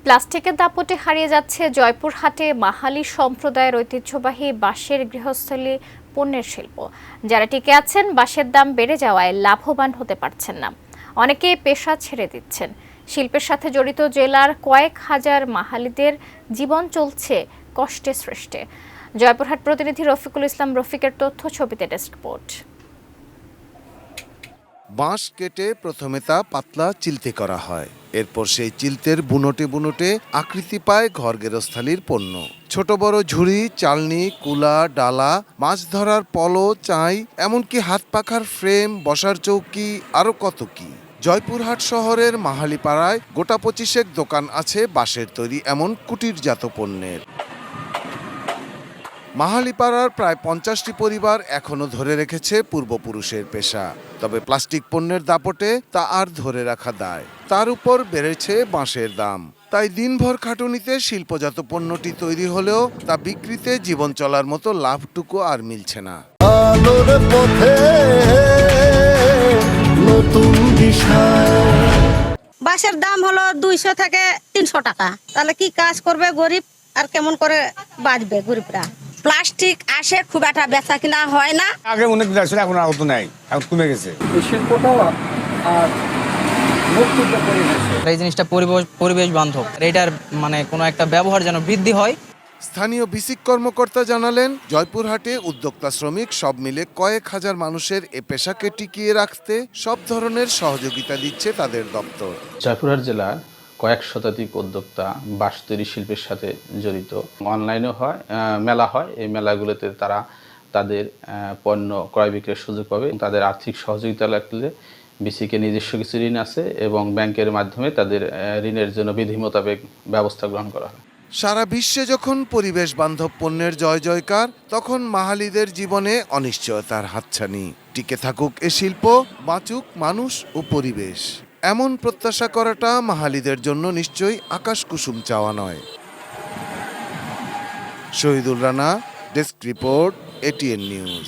প্লাস্টিকের দাপটে হারিয়ে যাচ্ছে জয়পুরহাটে মাহালি সম্প্রদায়ের ঐতিহ্যবাহী বাঁশের গৃহস্থলী পণ্যের শিল্প। যারা টিকে আছেন, বাঁশের দাম বেড়ে যাওয়ায় লাভবান হতে পারছেন না। অনেকে পেশা ছেড়ে দিচ্ছেন। শিল্পের সাথে জড়িত জেলার কয়েক হাজার মাহালিদের জীবন চলছে কষ্টে সৃষ্টে। জয়পুরহাট প্রতিনিধি রফিকুল ইসলাম রফিকের তথ্য, ছবিতে ডেস্ক রিপোর্ট। বাঁশ কেটে প্রথমে তা পাতলা চিলতে করা হয়। এরপর সেই চিলতের বুনোটে বুনোটে আকৃতি পায় ঘর গেরস্থালির পণ্য। ছোট বড় ঝুড়ি, চালনি, কুলা, ডালা, মাছ ধরার পলো, চাই, এমনকি হাত পাখার ফ্রেম, বসার চৌকি, আরো কত কি। জয়পুরহাট শহরের মাহালিপাড়ায় গোটা 25 দোকান আছে বাঁশের তৈরি এমন কুটিরজাত পণ্যের। মাহালিপাড়ার প্রায় 50টি পরিবার এখনো ধরে রেখেছে পূর্বপুরুষের পেশা। তবে প্লাস্টিক পণ্যের দাপটে তা আর ধরে রাখা দায়। তার উপর বেড়েছে বাঁশের দাম। তাই দিনভর খাটুনিতে শিল্পজাত পণ্যটি তৈরি হলেও তা বিক্রিতে জীবন চলার মতো লাভটুকু আর মিলছে না। আলোর পথে নতুন দিশা। বাঁশের দাম হলো 200 থেকে 300 টাকা। তাহলে কি কাজ করবে গরিব, আর কেমন করে বাঁচবে গরিবরা? প্লাস্টিক আসে, খুব একটা বেচা কিনা হয় না। আগে অনেক ছিল, এখন আর তো নাই, এখন কমে গেছে। এই জিনিসটা পরিবেশ বান্ধব, এটার কোনো একটা ব্যবহার যেন বৃদ্ধি হয়। স্থানীয় বিসিক কর্মকর্তা জানালেন, জয়পুরহাটে উদ্যোক্তা শ্রমিক সব মিলে কয়েক হাজার মানুষের এ পেশাকে টিকিয়ে রাখতে সব ধরনের সহযোগিতা দিচ্ছে তাদের দপ্তর। জয়পুরহাট জেলার কয়েক শতাধিক উদ্যোক্তা বাঁশ তৈরি শিল্পের সাথে জড়িত। অনলাইনেও হয়, মেলা হয়। এই মেলাগুলোতে তারা তাদের পণ্য ক্রয় বিক্রয়ের সুযোগ পাবে। তাদের আর্থিক সহযোগিতা লাগলে বিসিকে নিজস্ব কিছু ঋণ আছে এবং ব্যাংকের মাধ্যমে তাদের ঋণের জন্য বিধি মোতাবেক ব্যবস্থা গ্রহণ করা হয়। সারা বিশ্বে যখন পরিবেশ বান্ধব পণ্যের জয় জয়কার, তখন মাহালিদের জীবনে অনিশ্চয়তার হাতছানি। টিকে থাকুক এ শিল্প, বাঁচুক মানুষ ও পরিবেশ, এমন প্রত্যাশা করাটা মাহালিদের জন্য নিশ্চয়ই আকাশ কুসুম চাওয়া নয়। Shahidul Rana, desk report, ATN news.